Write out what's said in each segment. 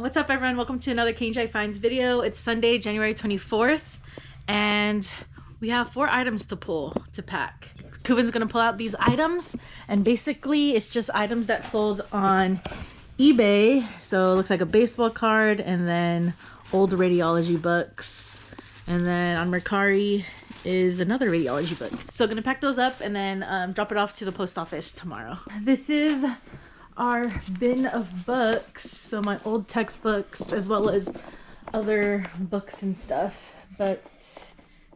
What's up everyone? Welcome to another KJ Finds video. It's Sunday, January 24th, and we have 4 items to pack. Kuvin's gonna pull out these items, and basically it's just items that sold on eBay. So it looks like a baseball card, and then old radiology books, and then on Mercari is another radiology book. So I'm gonna pack those up and then drop it off to the post office tomorrow. This is our bin of books, so my old textbooks as well as other books and stuff. But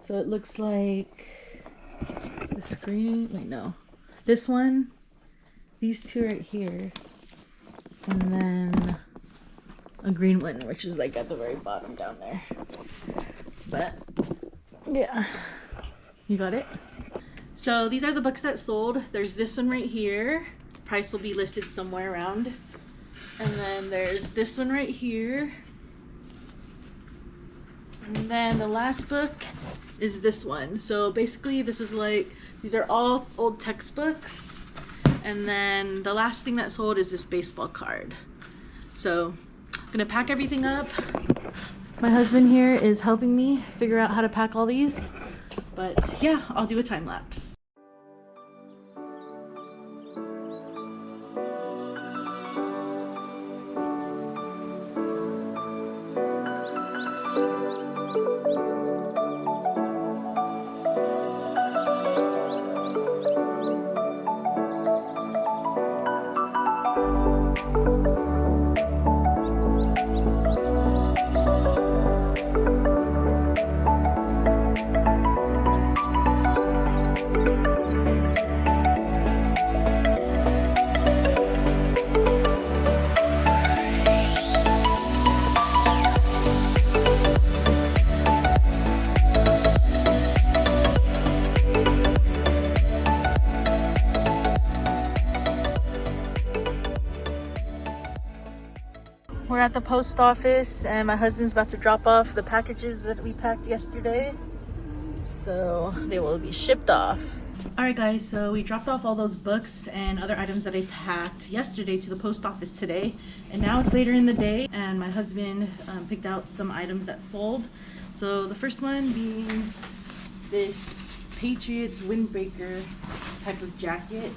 so it looks like the screen, wait, no, this one, these 2 right here, and then a green one which is like at the very bottom down there. But yeah, you got it. So these are the books that sold. There's this one right here, price will be listed somewhere around, and then there's this one right here, and then the last book is this one. So basically this was like, these are all old textbooks, and then the last thing that sold is this baseball card. So I'm gonna pack everything up. My husband here is helping me figure out how to pack all these, but yeah, I'll do a time lapse. We're at the post office and my husband's about to drop off the packages that we packed yesterday, so they will be shipped off. Alright guys, so we dropped off all those books and other items that I packed yesterday to the post office today, and now it's later in the day and my husband picked out some items that sold. So the first one being this Patriots windbreaker type of jacket.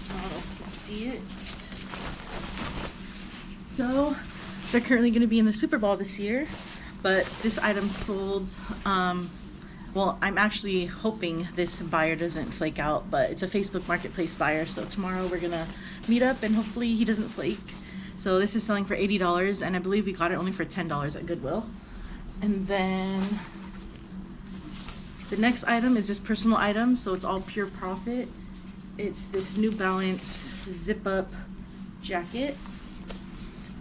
I don't know if you can see it. So they're currently going to be in the Super Bowl this year, but this item sold. Well, I'm actually hoping this buyer doesn't flake out, but it's a Facebook Marketplace buyer, so tomorrow we're gonna meet up and hopefully he doesn't flake. So this is selling for $80, and I believe we got it only for $10 at Goodwill. And then the next item is this personal item, so it's all pure profit. It's this New Balance zip up jacket.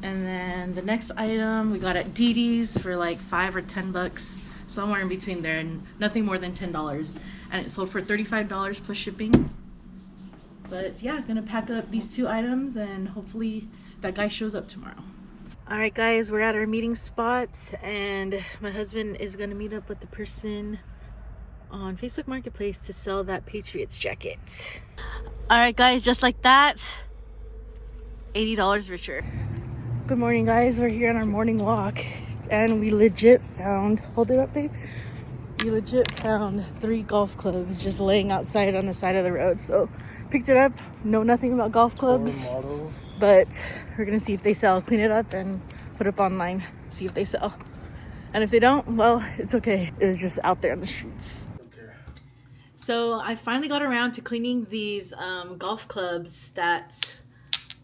And then the next item we got at Didi's for like $5 or $10, somewhere in between there, and nothing more than $10, and it sold for $35 plus shipping. But yeah, gonna pack up these 2 items and hopefully that guy shows up tomorrow. All right guys, we're at our meeting spot and my husband is gonna meet up with the person on Facebook Marketplace to sell that Patriots jacket. All right guys, just like that, $80 richer. Good morning guys, we're here on our morning walk and we legit found, hold it up babe, we legit found 3 golf clubs just laying outside on the side of the road. So picked it up, know nothing about golf clubs, but we're gonna see if they sell, clean it up and put it up online, see if they sell. And if they don't, well, it's okay, it was just out there on the streets. So I finally got around to cleaning these golf clubs that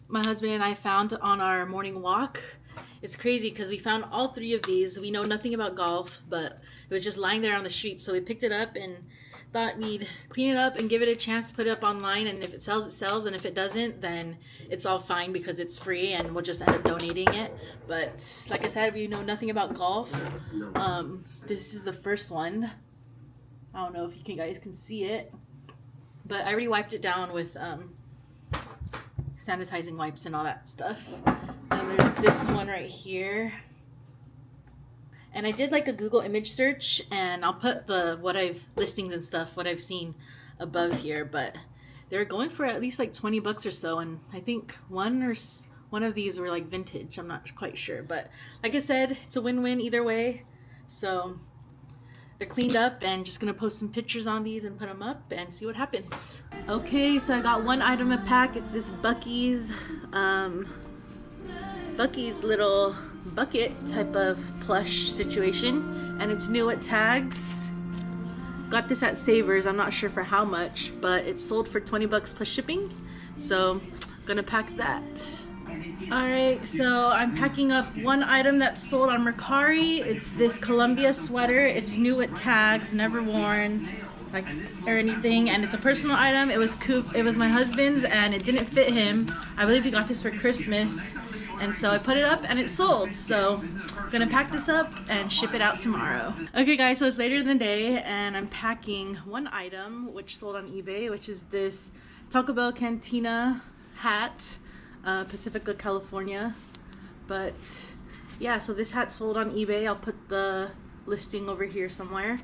my husband and I found on our morning walk. It's crazy because we found all 3 of these. We know nothing about golf, but it was just lying there on the street. So we picked it up and thought we'd clean it up and give it a chance, put it up online, and if it sells, it sells, and if it doesn't, then it's all fine because it's free and we'll just end up donating it. But like I said, we know nothing about golf. This is the first one. I don't know if you guys can see it, but I already wiped it down with sanitizing wipes and all that stuff. And there's this one right here, and I did like a Google image search, and I'll put the listings and stuff, what I've seen above here, but they're going for at least like $20 or so, and I think one one of these were like vintage. I'm not quite sure, but like I said, it's a win-win either way. So they're cleaned up, and just gonna post some pictures on these and put them up and see what happens. Okay, so I got one item a pack. It's this Bucky's little bucket type of plush situation, and it's new at Tags. Got this at Savers. I'm not sure for how much, but it's sold for 20 bucks plus shipping. So I'm gonna pack that. Alright, so I'm packing up one item that's sold on Mercari. It's this Columbia sweater. It's new at Tags, never worn like or anything, and it's a personal item. It was my husband's, and it didn't fit him. I believe he got this for Christmas, and so I put it up and it sold. So I'm gonna pack this up and ship it out tomorrow. Okay guys, so it's later in the day, and I'm packing one item which sold on eBay, which is this Taco Bell Cantina hat. Pacifica, California. But yeah, so this hat sold on eBay. I'll put the listing over here somewhere.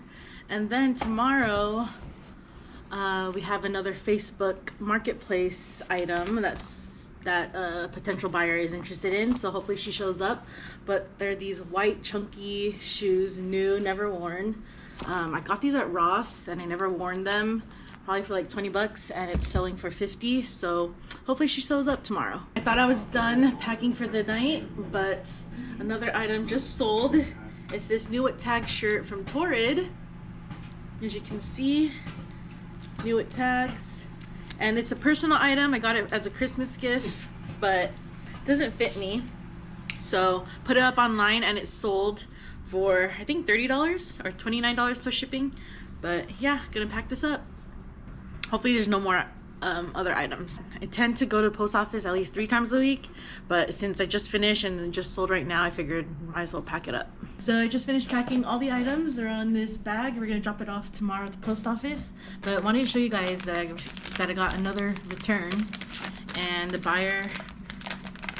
And then tomorrow we have another Facebook marketplace item that a potential buyer is interested in, so hopefully she shows up. But they're these white chunky shoes, new, never worn. I got these at Ross and I never worn them, probably for like 20 bucks, and it's selling for 50, so hopefully she shows up tomorrow. I thought I was done packing for the night, but another item just sold. It's this new at Tag shirt from Torrid. As you can see, new at Tags, and it's a personal item. I got it as a Christmas gift, but it doesn't fit me, so put it up online, and it sold for I think $30 or $29 plus shipping. But yeah, gonna pack this up. Hopefully there's no more other items. I tend to go to the post office at least 3 times a week, but since I just finished and it just sold right now, I figured might as well pack it up. So I just finished packing all the items. They're on this bag. We're gonna drop it off tomorrow at the post office. But I wanted to show you guys that I got another return, and the buyer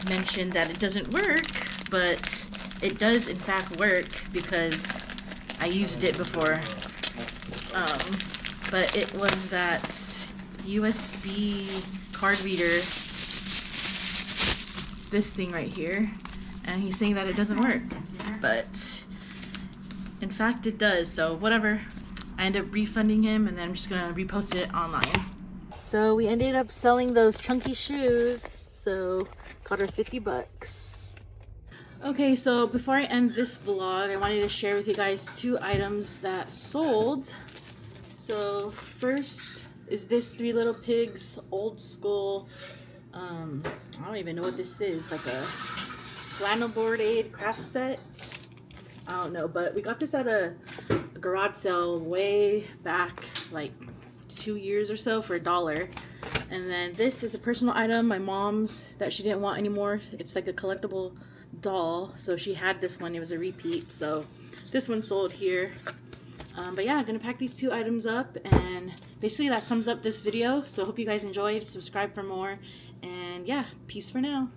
mentioned that it doesn't work, but it does in fact work because I used it before. But it was that USB card reader, this thing right here, and he's saying that it doesn't work, but in fact it does. So whatever, I ended up refunding him, and then I'm just gonna repost it online. So we ended up selling those chunky shoes, so got her 50 bucks. Okay, so before I end this vlog, I wanted to share with you guys 2 items that sold. So first is this 3 Little Pigs old school, I don't even know what this is, like a flannel board aid craft set. I don't know, but we got this at a garage sale way back like 2 years or so for $1. And then this is a personal item, my mom's, that she didn't want anymore. It's like a collectible doll, so she had this one. It was a repeat, so this one sold here. But yeah, I'm gonna pack these 2 items up, and basically that sums up this video. So hope you guys enjoyed. Subscribe for more, and yeah, peace for now.